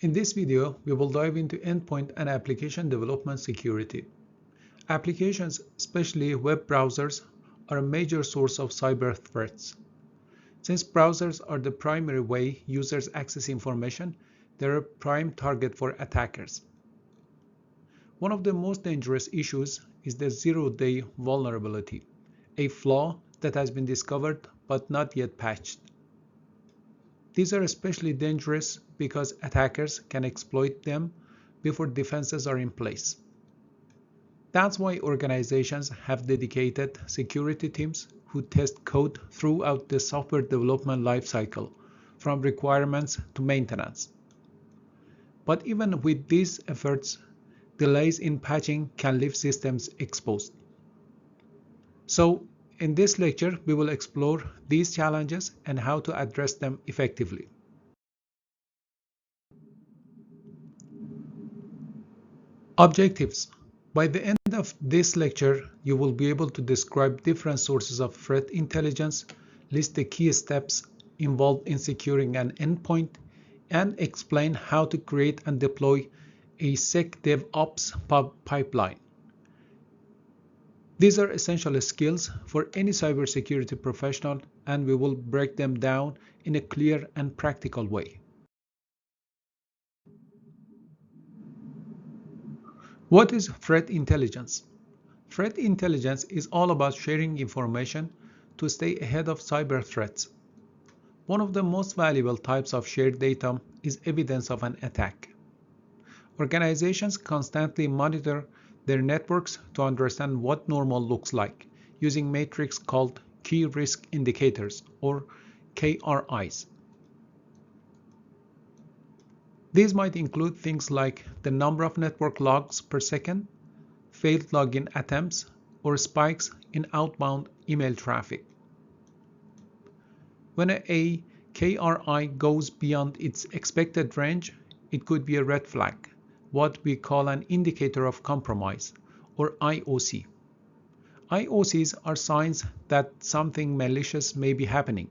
In this video, we will dive into endpoint and application development security. Applications, especially web browsers, are a major source of cyber threats. Since browsers are the primary way users access information, they're a prime target for attackers. One of the most dangerous issues is the zero-day vulnerability, a flaw that has been discovered but not yet patched. These are especially dangerous because attackers can exploit them before defenses are in place. That's why organizations have dedicated security teams who test code throughout the software development lifecycle, from requirements to maintenance. But even with these efforts, delays in patching can leave systems exposed. So, in this lecture, we will explore these challenges and how to address them effectively. Objectives. By the end of this lecture, you will be able to describe different sources of threat intelligence, list the key steps involved in securing an endpoint, and explain how to create and deploy a SecDevOps pipeline. These are essential skills for any cybersecurity professional, and we will break them down in a clear and practical way. What is threat intelligence? Threat intelligence is all about sharing information to stay ahead of cyber threats. One of the most valuable types of shared data is evidence of an attack. Organizations constantly monitor their networks to understand what normal looks like, using metrics called key risk indicators, or KRIs. These might include things like the number of network logs per second, failed login attempts, or spikes in outbound email traffic. When a KRI goes beyond its expected range, it could be a red flag, what we call an indicator of compromise, or IOC. IOCs are signs that something malicious may be happening,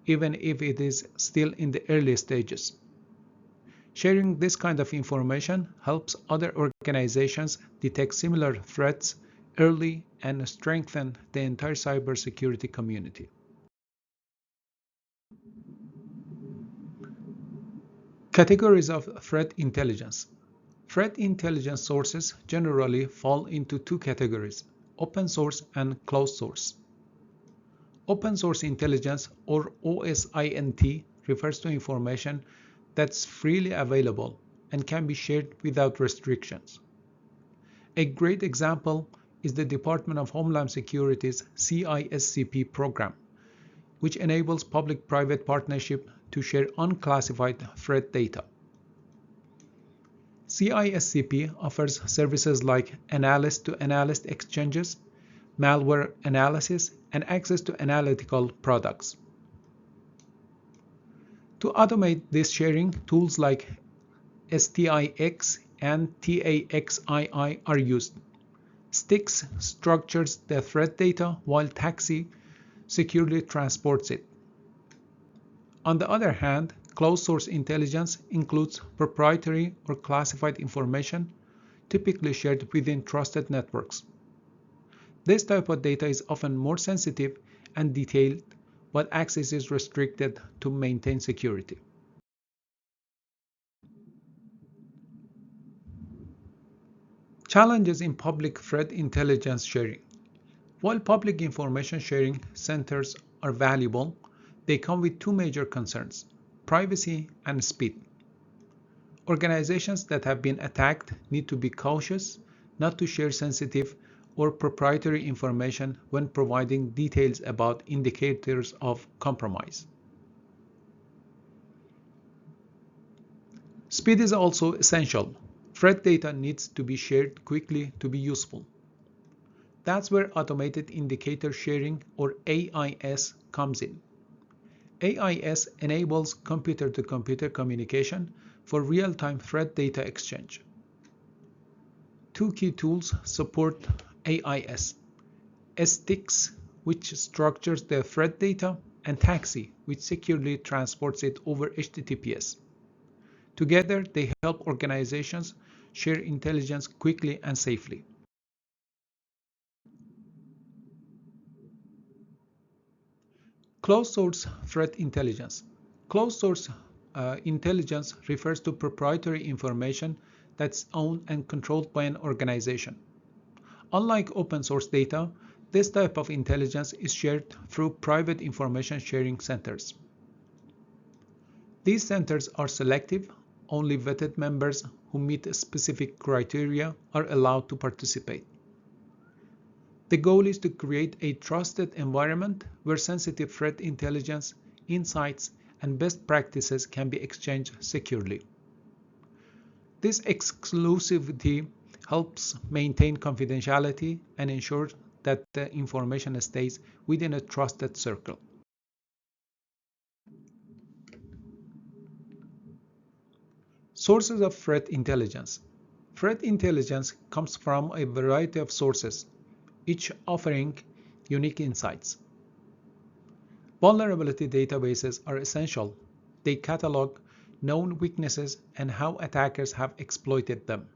even if it is still in the early stages. Sharing this kind of information helps other organizations detect similar threats early and strengthen the entire cybersecurity community. Categories of threat intelligence. Threat intelligence sources generally fall into two categories: open source and closed source. Open source intelligence, or OSINT, refers to information that's freely available and can be shared without restrictions. A great example is the Department of Homeland Security's CISCP program, which enables public-private partnership to share unclassified threat data. CISCP offers services like analyst-to-analyst exchanges, malware analysis, and access to analytical products. To automate this sharing, tools like STIX and TAXII are used. STIX structures the threat data while TAXI securely transports it. On the other hand, closed source intelligence includes proprietary or classified information, typically shared within trusted networks. This type of data is often more sensitive and detailed, but access is restricted to maintain security. Challenges in public threat intelligence sharing. While public information sharing centers are valuable, they come with two major concerns: privacy and speed. Organizations that have been attacked need to be cautious not to share sensitive or proprietary information when providing details about indicators of compromise. Speed is also essential. Threat data needs to be shared quickly to be useful. That's where automated indicator sharing, or AIS, comes in. AIS enables computer-to-computer communication for real-time threat data exchange. Two key tools support AIS: STIX, which structures the threat data, and TAXI, which securely transports it over HTTPS. Together, they help organizations share intelligence quickly and safely. Closed-source threat intelligence. Closed-source intelligence refers to proprietary information that's owned and controlled by an organization. Unlike open-source data, this type of intelligence is shared through private information sharing centers. These centers are selective. Only vetted members who meet specific criteria are allowed to participate. The goal is to create a trusted environment where sensitive threat intelligence, insights, and best practices can be exchanged securely. This exclusivity helps maintain confidentiality and ensures that the information stays within a trusted circle. Sources of threat intelligence. Threat intelligence comes from a variety of sources, each offering unique insights. Vulnerability databases are essential. They catalog known weaknesses and how attackers have exploited them.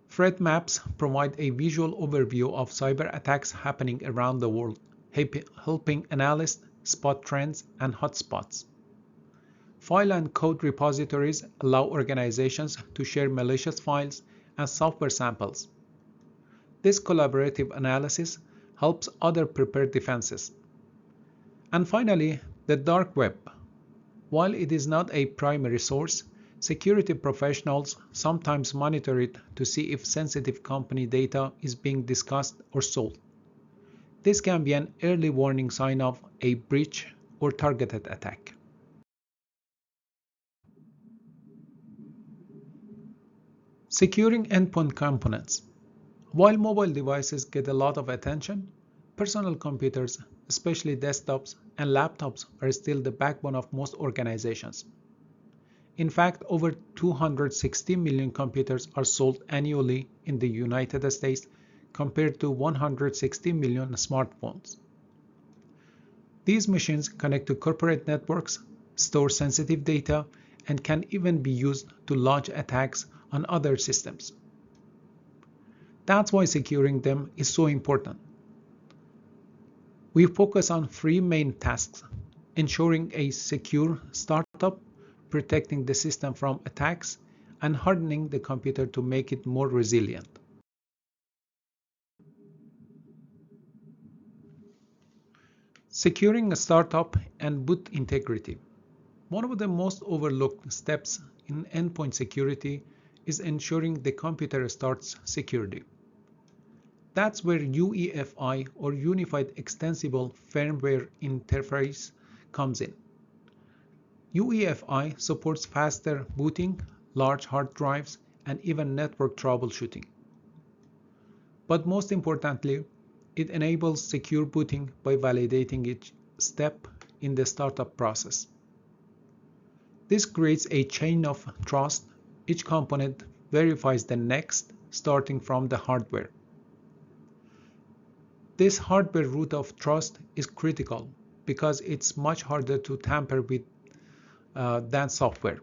Threat maps provide a visual overview of cyber attacks happening around the world, helping analysts spot trends and hotspots. File and code repositories allow organizations to share malicious files and software samples. This collaborative analysis helps others prepare defenses. And finally, the dark web. While it is not a primary source, security professionals sometimes monitor it to see if sensitive company data is being discussed or sold. This can be an early warning sign of a breach or targeted attack. Securing endpoint components. While mobile devices get a lot of attention, personal computers, especially desktops and laptops, are still the backbone of most organizations. In fact, over 260 million computers are sold annually in the United States compared to 160 million smartphones. These machines connect to corporate networks, store sensitive data, and can even be used to launch attacks on other systems. That's why securing them is so important. We focus on three main tasks: ensuring a secure startup, protecting the system from attacks, and hardening the computer to make it more resilient. Securing a startup and boot integrity. One of the most overlooked steps in endpoint security is ensuring the computer starts securely. That's where UEFI, or Unified Extensible Firmware Interface, comes in. UEFI supports faster booting, large hard drives, and even network troubleshooting. But most importantly, it enables secure booting by validating each step in the startup process. This creates a chain of trust. Each component verifies the next, starting from the hardware. This hardware root of trust is critical because it's much harder to tamper with than software.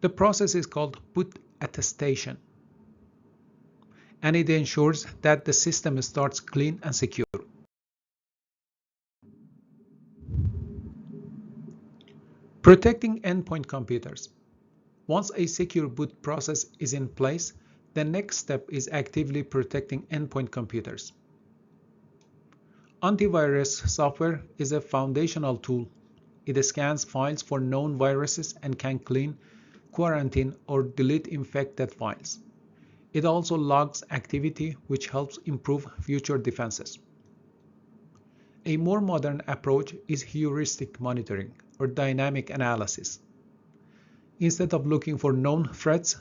The process is called boot attestation, and it ensures that the system starts clean and secure. Protecting endpoint computers. Once a secure boot process is in place, the next step is actively protecting endpoint computers. Antivirus software is a foundational tool. It scans files for known viruses and can clean, quarantine, or delete infected files. It also logs activity, which helps improve future defenses. A more modern approach is heuristic monitoring, or dynamic analysis. Instead of looking for known threats,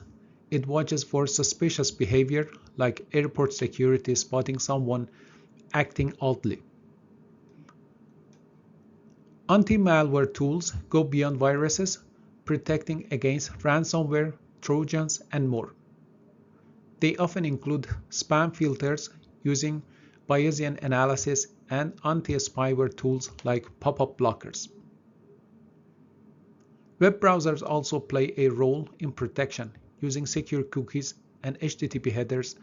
it watches for suspicious behavior, like airport security spotting someone acting oddly. Anti-malware tools go beyond viruses, protecting against ransomware, trojans, and more. They often include spam filters using Bayesian analysis and anti-spyware tools like pop-up blockers. Web browsers also play a role in protection, using secure cookies and HTTP headers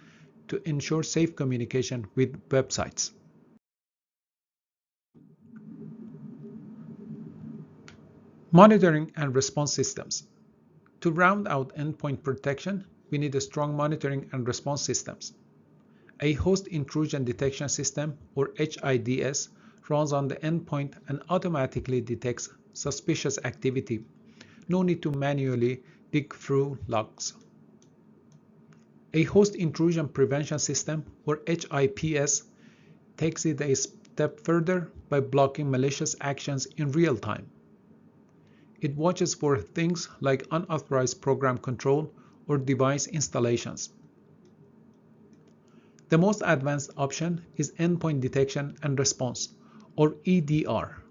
to ensure safe communication with websites. Monitoring and response systems. To round out endpoint protection, we need a strong monitoring and response systems. A host intrusion detection system, or HIDS, runs on the endpoint and automatically detects suspicious activity. No need to manually dig through logs. A host intrusion prevention system, or HIPS, takes it a step further by blocking malicious actions in real time. It watches for things like unauthorized program control or device installations. The most advanced option is endpoint detection and response, or EDR.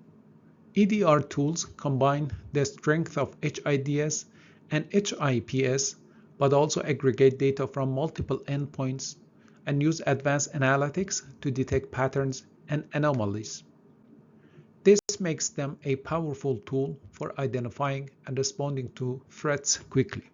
EDR tools combine the strength of HIDS and HIPS, but also aggregate data from multiple endpoints and use advanced analytics to detect patterns and anomalies. This makes them a powerful tool for identifying and responding to threats quickly.